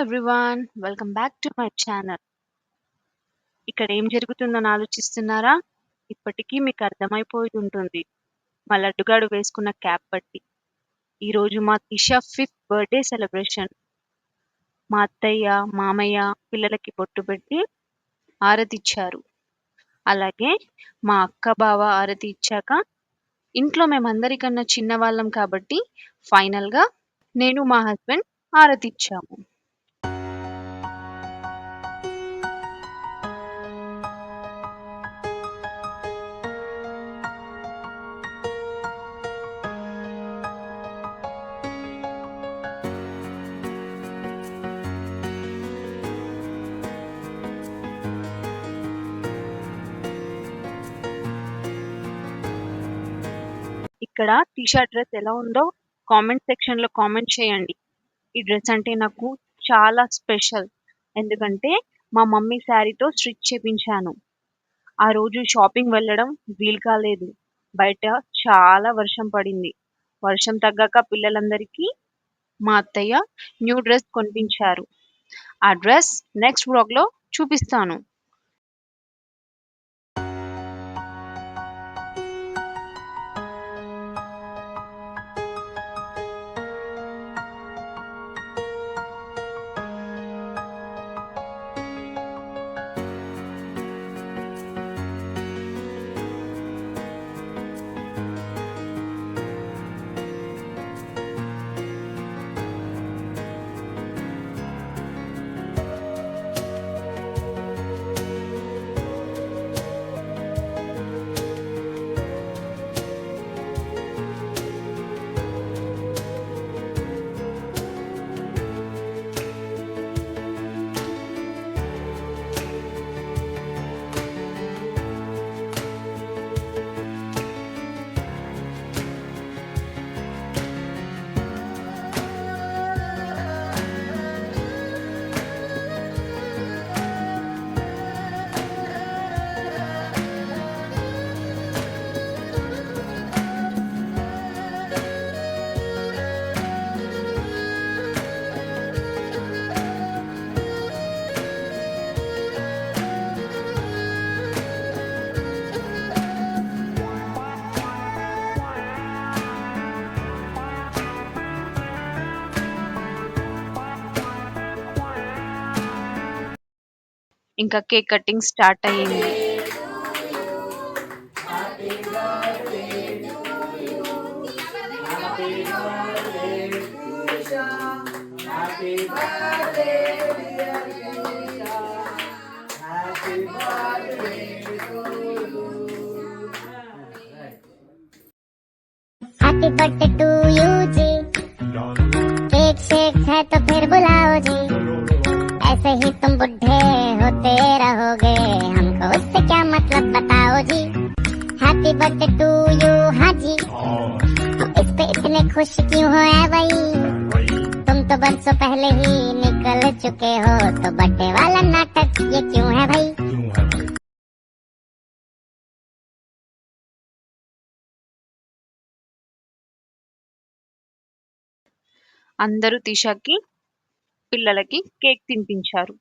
Everyone. Welcome back to my channel. ఇక్కడ ఏం జరుగుతుందని ఆలోచిస్తున్నారా? ఇప్పటికీ మీకు అర్థమైపోయి ఉంటుంది. మా లడ్డుగాడు వేసుకున్న క్యాప్ బట్టి. ఈరోజు మా తిష 5th బర్త్‌డే సెలబ్రేషన్. మా అత్తయ్య, మామయ్య పిల్లలకి బొట్టు పెట్టి ఆరతిచ్చారు. అలాగే మా అక్క, బావ ఆరతి ఇచ్చాక ఇంట్లో మేమందరికన్నా చిన్నవాళ్ళం కాబట్టి ఫైనల్‌గా నేను, మా హస్బెండ్ ఆరతిచ్చాము. ఇక్కడ టీ షర్ట్ డ్రెస్ ఎలా ఉందో కామెంట్ సెక్షన్‌లో కామెంట్ చేయండి. ఈ డ్రెస్ అంటే నాకు చాలా స్పెషల్. ఎందుకంటే మా మమ్మీ శారీతో స్టిచ్ చేపించాను. ఆ రోజు షాపింగ్ వెళ్ళడం వీలు కాలేదు. బయట చాలా వర్షం పడింది. వర్షం తగ్గాక పిల్లలందరికీ మా అత్తయ్య న్యూ డ్రెస్ కొనిపించారు. ఆ డ్రెస్ నెక్స్ట్ వ్లాగ్‌లో చూపిస్తాను. ఇంకా కేక్ కటింగ్ స్టార్ట్ అయ్యింది. हैप्पी बर्थडे टू यू जी, केक शेक है तो फिर बुलाओ जी, ऐसे ही तुम बुढ़े होते रहोगे, हमको उससे क्या मतलब बताओ जी। हैप्पी बर्थडे टू यू, हाँ जी, इस पे इतने खुश क्यों हो ऐ भाई, तुम तो बरसों पहले ही निकल चुके हो, तो बर्थडे वाला नाटक ये क्यों है भाई। అందరూ తిషాకి పిల్లలకి కేక్ తినిపించారు.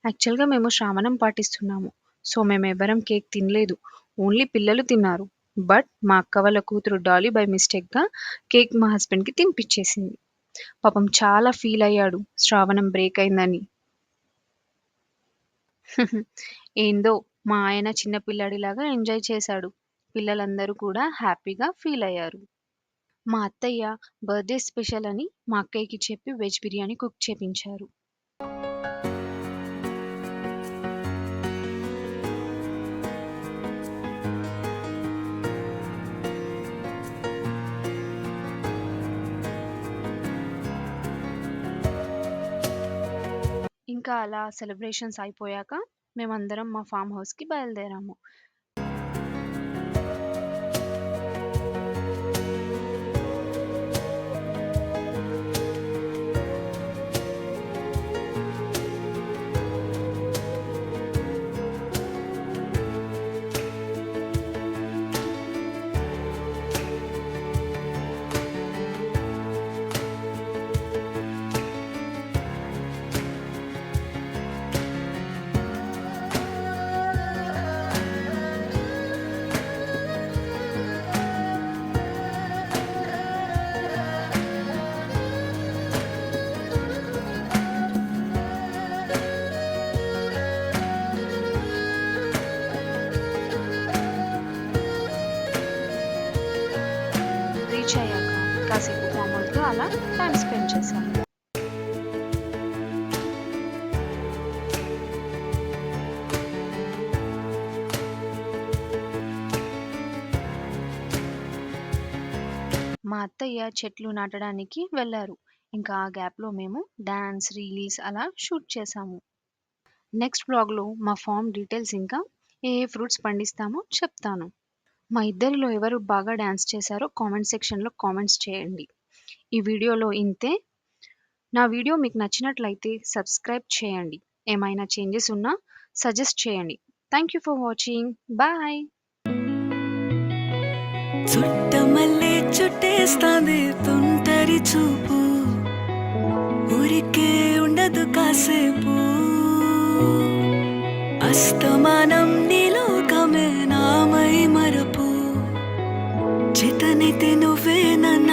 యాక్చువల్‌గా మేము శ్రావణం పాటిస్తున్నాము. సో, మేమెవ్వరం కేక్ తినలేదు. ఓన్లీ పిల్లలు తిన్నారు. బట్ మా అక్క వాళ్ళ కూతురు డాలీ బై మిస్టేక్‌గా కేక్ మా హస్బెండ్‌కి తినిపిచ్చేసింది. పాపం చాలా ఫీల్ అయ్యాడు శ్రావణం బ్రేక్ అయిందని. ఏందో మా ఆయన చిన్న పిల్లాడిలాగా ఎంజాయ్ చేశాడు. పిల్లలందరూ కూడా హ్యాపీగా ఫీల్ అయ్యారు. మా అత్తయ్య బర్త్‌డే స్పెషల్ అని మా అక్కయ్యకి చెప్పి వెజ్ బిర్యానీ కుక్ చేపించారు. ఇంకా అలా సెలబ్రేషన్స్ అయిపోయాక మేమందరం మా ఫార్మ్ హౌస్‌కి బయలుదేరాము. రీచ్ అయ్యాక కాసేపు ఫార్మ్ హౌస్‌లో అలా టైమ్ స్పెండ్ చేశాము. మా అత్తయ్య చెట్లు నాటడానికి వెళ్లారు. ఇంకా ఆ గ్యాప్‌లో మేము డాన్స్, రీల్స్ అలా షూట్ చేశాము. నెక్స్ట్ వ్లాగ్‌లో మా ఫార్మ్ డీటెయిల్స్ ఇంకా ఏ ఏ ఫ్రూట్స్ పండిస్తామో చెప్తాను. మా ఇద్దరిలో ఎవరు బాగా డాన్స్ చేశారో కామెంట్ సెక్షన్‌లో కామెంట్స్ చేయండి. ఈ వీడియోలో ఇంతే. నా వీడియో మీకు నచ్చినట్లయితే సబ్స్క్రైబ్ చేయండి. ఏమైనా చేంజెస్ ఉన్నా సజెస్ట్ చేయండి. Thank you for watching. Bye. చుట్టమల్లే చుట్టేస్తాంది తుంటరి చూపు, ఊరికే ఉండదు కాసేపు, అస్తమానం నీలోకమే నామై మరపు, చితనితే నువ్వే నన్న